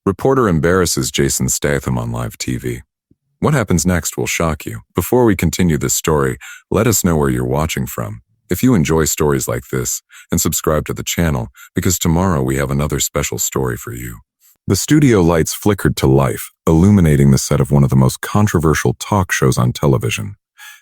Reporter embarrasses Jason Statham on live TV. What happens next will shock you. Before we continue this story, let us know where you're watching from. If you enjoy stories like this, and subscribe to the channel, because tomorrow we have another special story for you. The studio lights flickered to life, illuminating the set of one of the most controversial talk shows on television.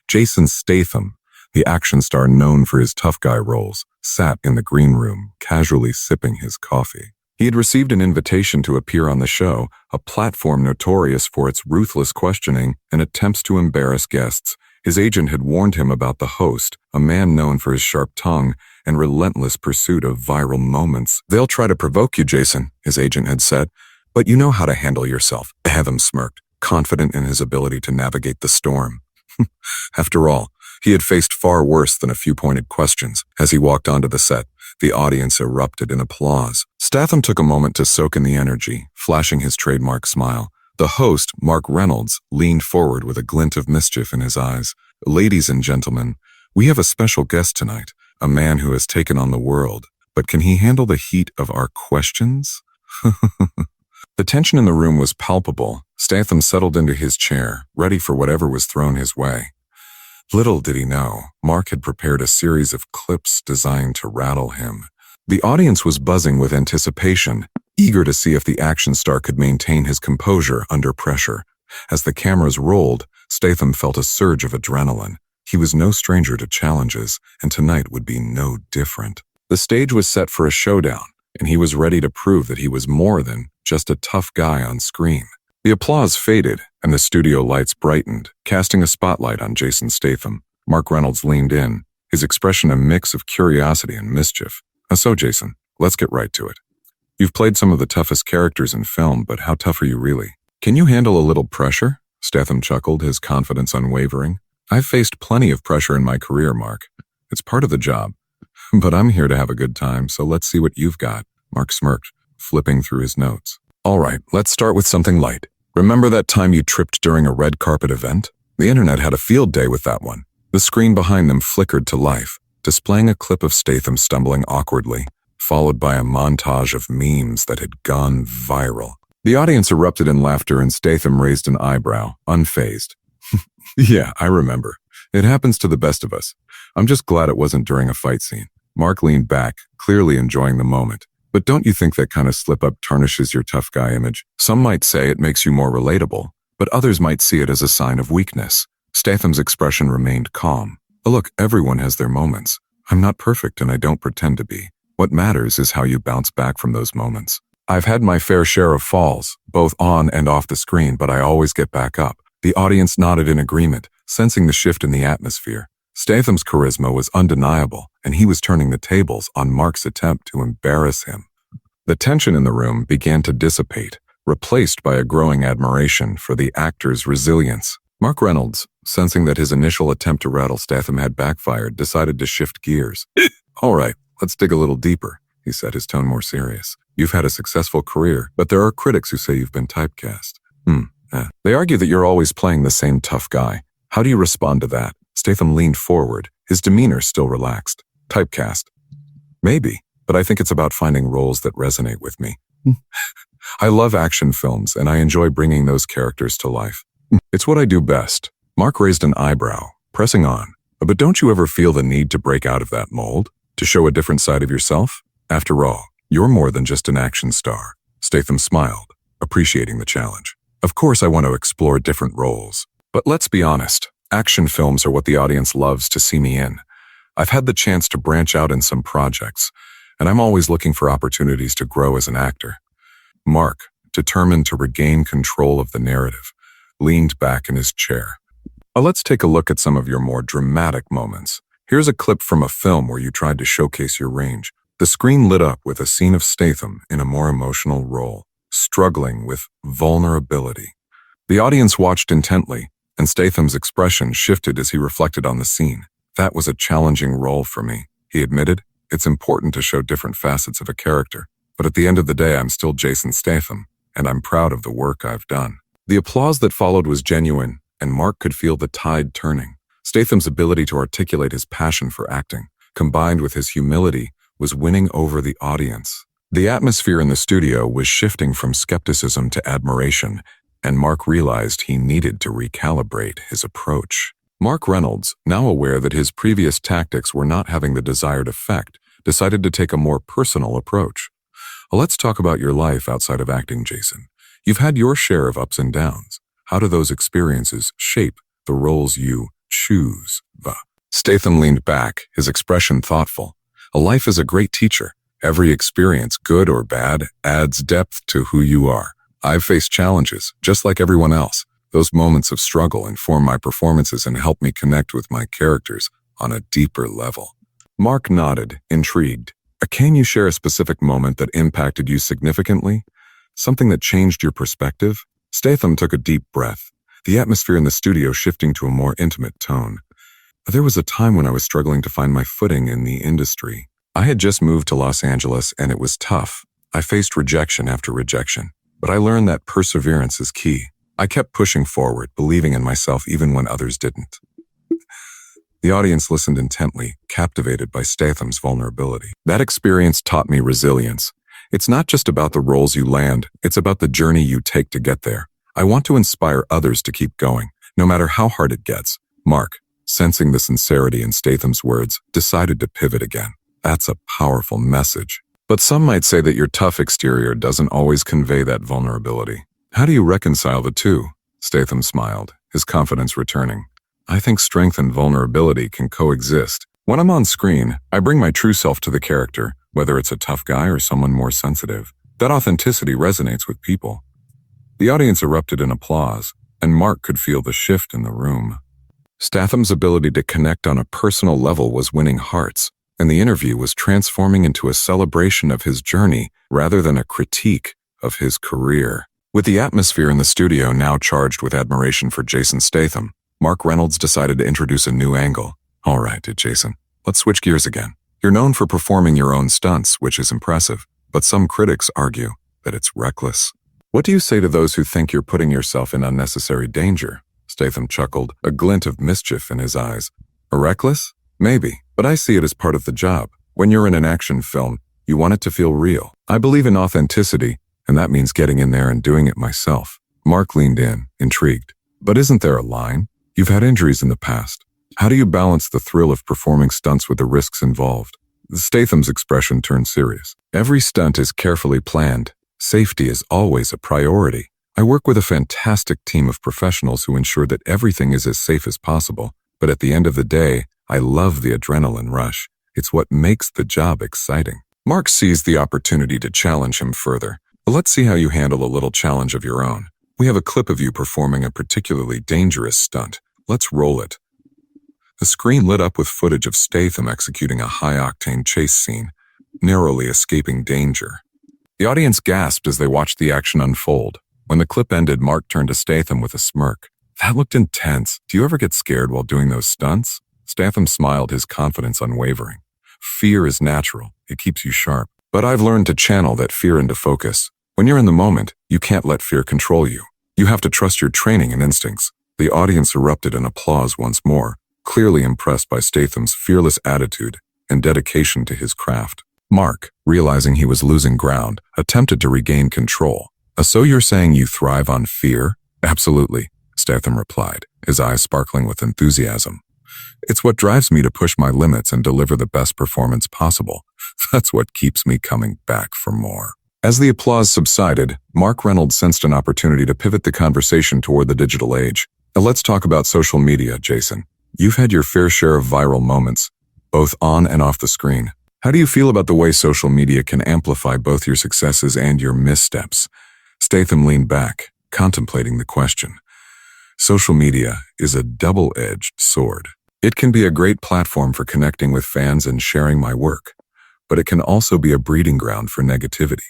Jason Statham, the action star known for his tough guy roles, sat in the green room, casually sipping his coffee. He had received an invitation to appear on the show, a platform notorious for its ruthless questioning and attempts to embarrass guests. His agent had warned him about the host, a man known for his sharp tongue and relentless pursuit of viral moments. "They'll try to provoke you, Jason," his agent had said, "but you know how to handle yourself." Statham smirked, confident in his ability to navigate the storm. After all, he had faced far worse than a few pointed questions. As he walked onto the set, the audience erupted in applause. Statham took a moment to soak in the energy, flashing his trademark smile. The host, Mark Reynolds, leaned forward with a glint of mischief in his eyes. "Ladies and gentlemen, we have a special guest tonight, a man who has taken on the world. But can he handle the heat of our questions?" The tension in the room was palpable. Statham settled into his chair, ready for whatever was thrown his way. Little did he know, Mark had prepared a series of clips designed to rattle him. The audience was buzzing with anticipation, eager to see if the action star could maintain his composure under pressure. As the cameras rolled, Statham felt a surge of adrenaline. He was no stranger to challenges, and tonight would be no different. The stage was set for a showdown, and he was ready to prove that he was more than just a tough guy on screen. The applause faded, and the studio lights brightened, casting a spotlight on Jason Statham. Mark Reynolds leaned in, his expression a mix of curiosity and mischief. "So, Jason, let's get right to it. You've played some of the toughest characters in film, but how tough are you really? Can you handle a little pressure?" Statham chuckled, his confidence unwavering. "I've faced plenty of pressure in my career, Mark. It's part of the job. But I'm here to have a good time, so let's see what you've got." Mark smirked, flipping through his notes. "All right, let's start with something light. Remember that time you tripped during a red carpet event? The internet had a field day with that one." The screen behind them flickered to life, displaying a clip of Statham stumbling awkwardly, followed by a montage of memes that had gone viral. The audience erupted in laughter and Statham raised an eyebrow, unfazed. "Yeah, I remember. It happens to the best of us. I'm just glad it wasn't during a fight scene." Mark leaned back, clearly enjoying the moment. "But don't you think that kind of slip-up tarnishes your tough guy image? Some might say it makes you more relatable, but others might see it as a sign of weakness." Statham's expression remained calm. "Look, everyone has their moments. I'm not perfect and I don't pretend to be. What matters is how you bounce back from those moments. I've had my fair share of falls, both on and off the screen, but I always get back up." The audience nodded in agreement, sensing the shift in the atmosphere. Statham's charisma was undeniable, and he was turning the tables on Mark's attempt to embarrass him. The tension in the room began to dissipate, replaced by a growing admiration for the actor's resilience. Mark Reynolds, sensing that his initial attempt to rattle Statham had backfired, decided to shift gears. "All right, let's dig a little deeper," he said, his tone more serious. "You've had a successful career, but there are critics who say you've been typecast. They argue that you're always playing the same tough guy. How do you respond to that?" Statham leaned forward, his demeanor still relaxed. "Typecast? Maybe, but I think it's about finding roles that resonate with me. I love action films, and I enjoy bringing those characters to life. It's what I do best." Mark raised an eyebrow, pressing on. "But don't you ever feel the need to break out of that mold? To show a different side of yourself? After all, you're more than just an action star." Statham smiled, appreciating the challenge. "Of course I want to explore different roles. But let's be honest, action films are what the audience loves to see me in. I've had the chance to branch out in some projects, and I'm always looking for opportunities to grow as an actor." Mark, determined to regain control of the narrative, leaned back in his chair. Let's take a look at some of your more dramatic moments. Here's a clip from a film where you tried to showcase your range." The screen lit up with a scene of Statham in a more emotional role, struggling with vulnerability. The audience watched intently, and Statham's expression shifted as he reflected on the scene. "That was a challenging role for me," he admitted. "It's important to show different facets of a character, but at the end of the day, I'm still Jason Statham, and I'm proud of the work I've done." The applause that followed was genuine, and Mark could feel the tide turning. Statham's ability to articulate his passion for acting, combined with his humility, was winning over the audience. The atmosphere in the studio was shifting from skepticism to admiration, and Mark realized he needed to recalibrate his approach. Mark Reynolds, now aware that his previous tactics were not having the desired effect, decided to take a more personal approach. Let's talk about your life outside of acting, Jason. You've had your share of ups and downs. How do those experiences shape the roles you choose? Statham leaned back, his expression thoughtful. A life is a great teacher. Every experience, good or bad, adds depth to who you are. I've faced challenges, just like everyone else. Those moments of struggle inform my performances and help me connect with my characters on a deeper level. Mark nodded, intrigued. Can you share a specific moment that impacted you significantly? Something that changed your perspective? Statham took a deep breath, the atmosphere in the studio shifting to a more intimate tone. There was a time when I was struggling to find my footing in the industry. I had just moved to Los Angeles and it was tough. I faced rejection after rejection, but I learned that perseverance is key. I kept pushing forward, believing in myself even when others didn't. The audience listened intently, captivated by Statham's vulnerability. That experience taught me resilience. It's not just about the roles you land, it's about the journey you take to get there. I want to inspire others to keep going, no matter how hard it gets. Mark, sensing the sincerity in Statham's words, decided to pivot again. That's a powerful message. But some might say that your tough exterior doesn't always convey that vulnerability. How do you reconcile the two? Statham smiled, his confidence returning. I think strength and vulnerability can coexist. When I'm on screen, I bring my true self to the character, whether it's a tough guy or someone more sensitive. That authenticity resonates with people. The audience erupted in applause, and Mark could feel the shift in the room. Statham's ability to connect on a personal level was winning hearts, and the interview was transforming into a celebration of his journey rather than a critique of his career. With the atmosphere in the studio now charged with admiration for Jason Statham, Mark Reynolds decided to introduce a new angle. All right, Jason, let's switch gears again. You're known for performing your own stunts, which is impressive, but some critics argue that it's reckless. What do you say to those who think you're putting yourself in unnecessary danger? Statham chuckled, a glint of mischief in his eyes. Reckless? Maybe, but I see it as part of the job. When you're in an action film, you want it to feel real. I believe in authenticity, and that means getting in there and doing it myself. Mark leaned in, intrigued. But isn't there a line? You've had injuries in the past. How do you balance the thrill of performing stunts with the risks involved? Statham's expression turned serious. Every stunt is carefully planned. Safety is always a priority. I work with a fantastic team of professionals who ensure that everything is as safe as possible. But at the end of the day, I love the adrenaline rush. It's what makes the job exciting. Mark seized the opportunity to challenge him further. Let's see how you handle a little challenge of your own. We have a clip of you performing a particularly dangerous stunt. Let's roll it. The screen lit up with footage of Statham executing a high-octane chase scene, narrowly escaping danger. The audience gasped as they watched the action unfold. When the clip ended, Mark turned to Statham with a smirk. That looked intense. Do you ever get scared while doing those stunts? Statham smiled, his confidence unwavering. Fear is natural. It keeps you sharp. But I've learned to channel that fear into focus. When you're in the moment, you can't let fear control you. You have to trust your training and instincts. The audience erupted in applause once more, clearly impressed by Statham's fearless attitude and dedication to his craft. Mark, realizing he was losing ground, attempted to regain control. So you're saying you thrive on fear? Absolutely, Statham replied, his eyes sparkling with enthusiasm. It's what drives me to push my limits and deliver the best performance possible. That's what keeps me coming back for more. As the applause subsided, Mark Reynolds sensed an opportunity to pivot the conversation toward the digital age. Now let's talk about social media, Jason. You've had your fair share of viral moments, both on and off the screen. How do you feel about the way social media can amplify both your successes and your missteps? Statham leaned back, contemplating the question. Social media is a double-edged sword. It can be a great platform for connecting with fans and sharing my work, but it can also be a breeding ground for negativity.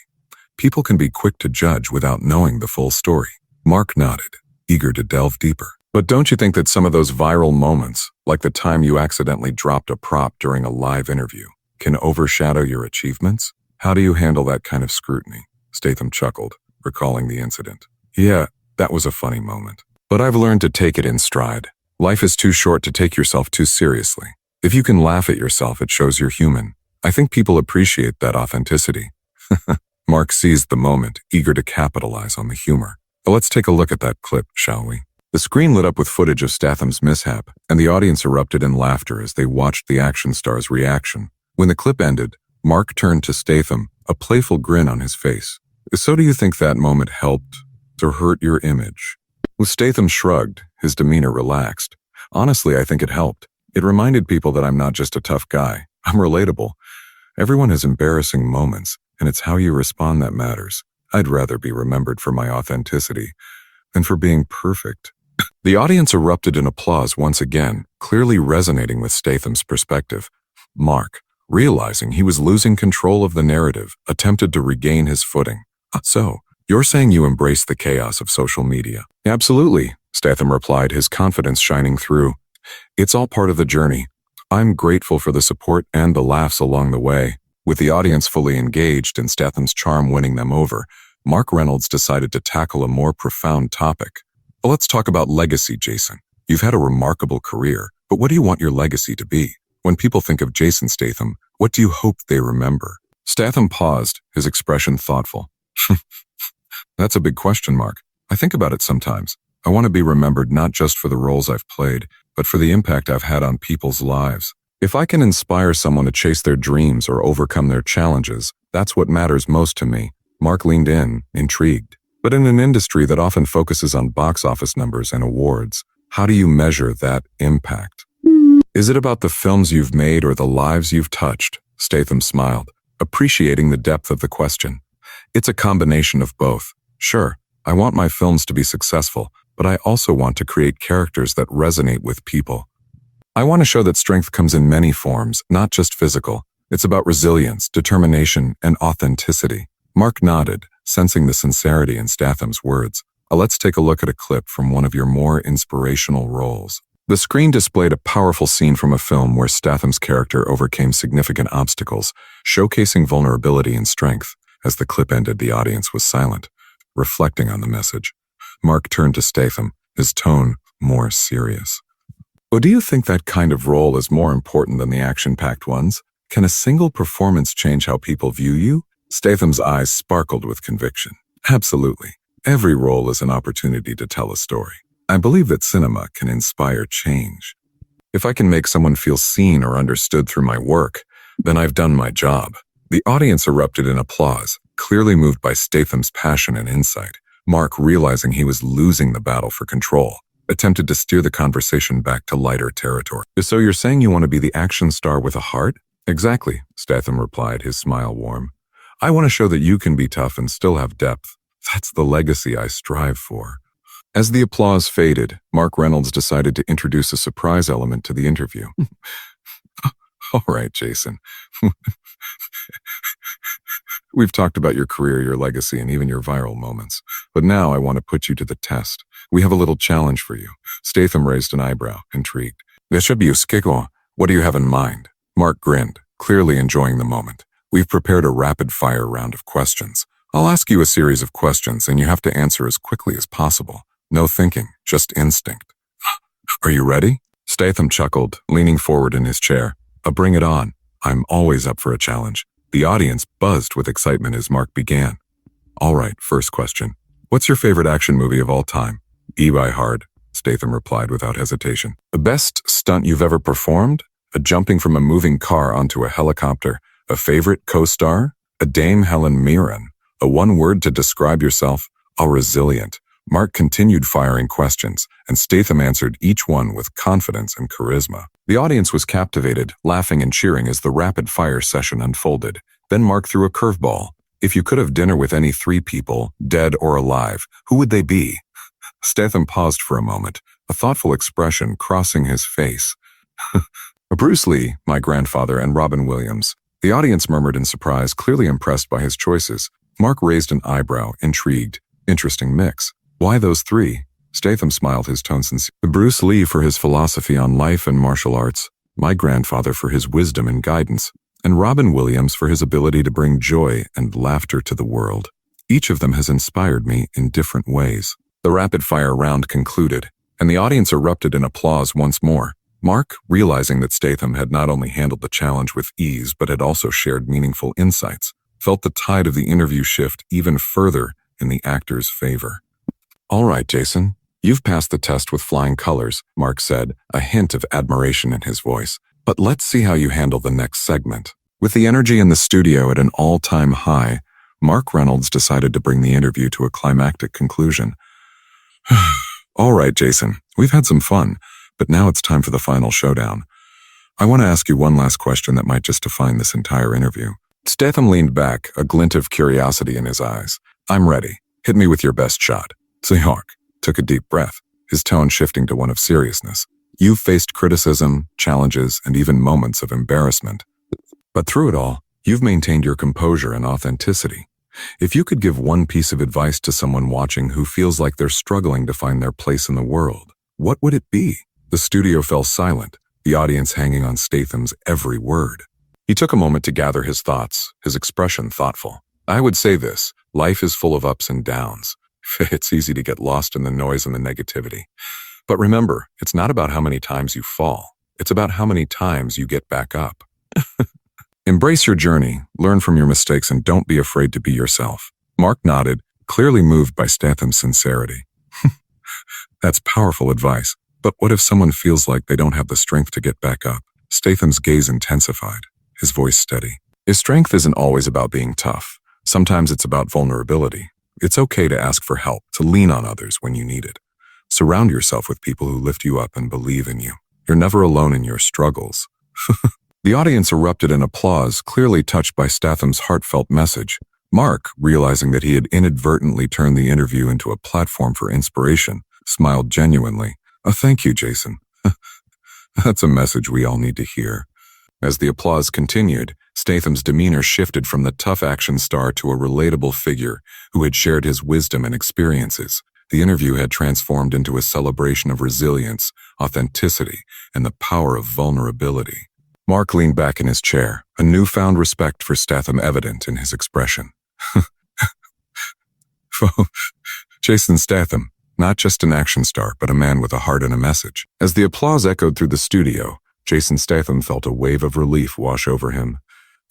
People can be quick to judge without knowing the full story. Mark nodded, eager to delve deeper. But don't you think that some of those viral moments, like the time you accidentally dropped a prop during a live interview, can overshadow your achievements? How do you handle that kind of scrutiny? Statham chuckled, recalling the incident. Yeah, that was a funny moment. But I've learned to take it in stride. Life is too short to take yourself too seriously. If you can laugh at yourself, it shows you're human. I think people appreciate that authenticity. Mark seized the moment, eager to capitalize on the humor. But let's take a look at that clip, shall we? The screen lit up with footage of Statham's mishap, and the audience erupted in laughter as they watched the action star's reaction. When the clip ended, Mark turned to Statham, a playful grin on his face. So do you think that moment helped or hurt your image? With Statham shrugged, his demeanor relaxed. Honestly, I think it helped. It reminded people that I'm not just a tough guy. I'm relatable. Everyone has embarrassing moments, and it's how you respond that matters. I'd rather be remembered for my authenticity than for being perfect. The audience erupted in applause once again, clearly resonating with Statham's perspective. Mark, realizing he was losing control of the narrative, attempted to regain his footing. So, you're saying you embrace the chaos of social media? Absolutely, Statham replied, his confidence shining through. It's all part of the journey. I'm grateful for the support and the laughs along the way. With the audience fully engaged and Statham's charm winning them over, Mark Reynolds decided to tackle a more profound topic. But let's talk about legacy, Jason. You've had a remarkable career, but what do you want your legacy to be? When people think of Jason Statham, what do you hope they remember? Statham paused, his expression thoughtful. That's a big question, Mark. I think about it sometimes. I want to be remembered not just for the roles I've played, but for the impact I've had on people's lives. If I can inspire someone to chase their dreams or overcome their challenges, that's what matters most to me. Mark leaned in, intrigued. But in an industry that often focuses on box office numbers and awards, how do you measure that impact? Is it about the films you've made or the lives you've touched? Statham smiled, appreciating the depth of the question. It's a combination of both. Sure, I want my films to be successful, but I also want to create characters that resonate with people. I want to show that strength comes in many forms, not just physical. It's about resilience, determination, and authenticity. Mark nodded, sensing the sincerity in Statham's words. Let's take a look at a clip from one of your more inspirational roles. The screen displayed a powerful scene from a film where Statham's character overcame significant obstacles, showcasing vulnerability and strength. As the clip ended, the audience was silent, reflecting on the message. Mark turned to Statham, his tone more serious. Well, do you think that kind of role is more important than the action-packed ones? Can a single performance change how people view you? Statham's eyes sparkled with conviction. Absolutely. Every role is an opportunity to tell a story. I believe that cinema can inspire change. If I can make someone feel seen or understood through my work, then I've done my job. The audience erupted in applause, clearly moved by Statham's passion and insight. Mark, realizing he was losing the battle for control, attempted to steer the conversation back to lighter territory. So you're saying you want to be the action star with a heart? Exactly, Statham replied, his smile warm. I want to show that you can be tough and still have depth. That's the legacy I strive for. As the applause faded, Mark Reynolds decided to introduce a surprise element to the interview. All right, Jason. We've talked about your career, your legacy, and even your viral moments. But now I want to put you to the test. We have a little challenge for you. Statham raised an eyebrow, intrigued. What do you have in mind? Mark grinned, clearly enjoying the moment. We've prepared a rapid-fire round of questions. I'll ask you a series of questions, and you have to answer as quickly as possible. No thinking, just instinct. Are you ready? Statham chuckled, leaning forward in his chair. Bring it on. I'm always up for a challenge. The audience buzzed with excitement as Mark began. All right, first question. What's your favorite action movie of all time? Die Hard, Statham replied without hesitation. The best stunt you've ever performed? A jumping from a moving car onto a helicopter. A favorite co-star? A Dame Helen Mirren. A one word to describe yourself? Resilient. Mark continued firing questions, and Statham answered each one with confidence and charisma. The audience was captivated, laughing and cheering as the rapid-fire session unfolded. Then Mark threw a curveball. If you could have dinner with any 3 people, dead or alive, who would they be? Statham paused for a moment, a thoughtful expression crossing his face. Bruce Lee, my grandfather, and Robin Williams. The audience murmured in surprise, clearly impressed by his choices. Mark raised an eyebrow, intrigued. Interesting mix. Why those 3? Statham smiled, his tone sincere. Bruce Lee for his philosophy on life and martial arts, my grandfather for his wisdom and guidance, and Robin Williams for his ability to bring joy and laughter to the world. Each of them has inspired me in different ways. The rapid-fire round concluded, and the audience erupted in applause once more. Mark, realizing that Statham had not only handled the challenge with ease but had also shared meaningful insights, felt the tide of the interview shift even further in the actor's favor. "All right, Jason, you've passed the test with flying colors," Mark said, a hint of admiration in his voice. "But let's see how you handle the next segment." With the energy in the studio at an all-time high, Mark Reynolds decided to bring the interview to a climactic conclusion. "All right, Jason, we've had some fun, but now it's time for the final showdown. I want to ask you one last question that might just define this entire interview." Statham leaned back, a glint of curiosity in his eyes. "I'm ready. Hit me with your best shot." Mark took a deep breath, his tone shifting to one of seriousness. "You've faced criticism, challenges, and even moments of embarrassment. But through it all, you've maintained your composure and authenticity. If you could give one piece of advice to someone watching who feels like they're struggling to find their place in the world, what would it be?" The studio fell silent, the audience hanging on Statham's every word. He took a moment to gather his thoughts, his expression thoughtful. "I would say this: life is full of ups and downs. It's easy to get lost in the noise and the negativity. But remember, it's not about how many times you fall. It's about how many times you get back up. Embrace your journey, learn from your mistakes, and don't be afraid to be yourself." Mark nodded, clearly moved by Statham's sincerity. "That's powerful advice. But what if someone feels like they don't have the strength to get back up?" Statham's gaze intensified, his voice steady. "Your strength isn't always about being tough. Sometimes it's about vulnerability. It's okay to ask for help, to lean on others when you need it. Surround yourself with people who lift you up and believe in you. You're never alone in your struggles." The audience erupted in applause, clearly touched by Statham's heartfelt message. Mark, realizing that he had inadvertently turned the interview into a platform for inspiration, smiled genuinely. "Thank you, Jason. That's a message we all need to hear." As the applause continued, Statham's demeanor shifted from the tough action star to a relatable figure who had shared his wisdom and experiences. The interview had transformed into a celebration of resilience, authenticity, and the power of vulnerability. Mark leaned back in his chair, a newfound respect for Statham evident in his expression. Jason Statham, not just an action star, but a man with a heart and a message. As the applause echoed through the studio, Jason Statham felt a wave of relief wash over him.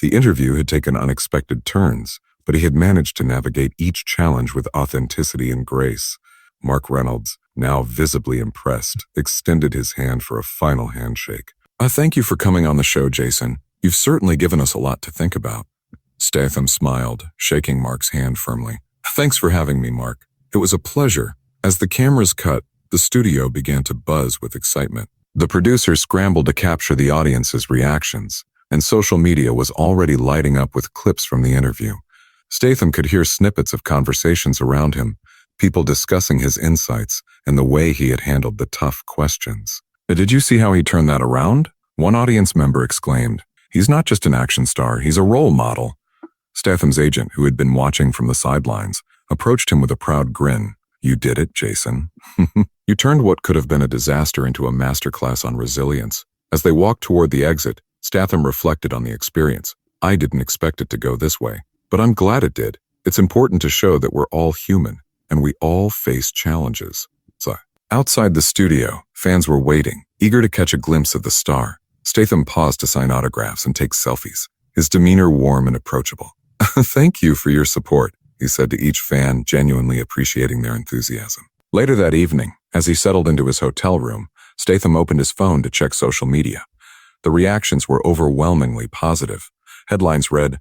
The interview had taken unexpected turns, but he had managed to navigate each challenge with authenticity and grace. Mark Reynolds, now visibly impressed, extended his hand for a final handshake. "Thank you for coming on the show, Jason. You've certainly given us a lot to think about." Statham smiled, shaking Mark's hand firmly. "Thanks for having me, Mark. It was a pleasure." As the cameras cut, the studio began to buzz with excitement. The producers scrambled to capture the audience's reactions, and social media was already lighting up with clips from the interview. Statham could hear snippets of conversations around him, people discussing his insights and the way he had handled the tough questions. "Did you see how he turned that around?" One audience member exclaimed. "He's not just an action star, he's a role model." Statham's agent, who had been watching from the sidelines, approached him with a proud grin. "You did it, Jason. You turned what could have been a disaster into a masterclass on resilience." As they walked toward the exit, Statham reflected on the experience. "I didn't expect it to go this way, but I'm glad it did. It's important to show that we're all human, and we all face challenges." Outside the studio, fans were waiting, eager to catch a glimpse of the star. Statham paused to sign autographs and take selfies, his demeanor warm and approachable. "Thank you for your support," he said to each fan, genuinely appreciating their enthusiasm. Later that evening, as he settled into his hotel room, Statham opened his phone to check social media. The reactions were overwhelmingly positive. Headlines read,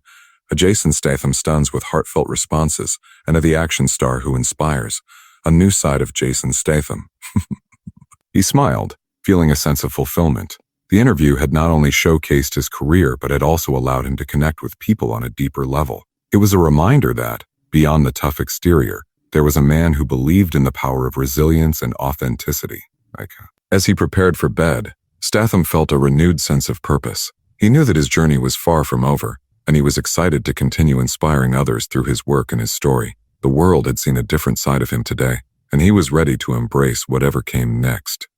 "A Jason Statham stuns with heartfelt responses, and a the action star who inspires. A new side of Jason Statham." He smiled, feeling a sense of fulfillment. The interview had not only showcased his career, but had also allowed him to connect with people on a deeper level. It was a reminder that, beyond the tough exterior, there was a man who believed in the power of resilience and authenticity. As he prepared for bed, Statham felt a renewed sense of purpose. He knew that his journey was far from over, and he was excited to continue inspiring others through his work and his story. The world had seen a different side of him today, and he was ready to embrace whatever came next.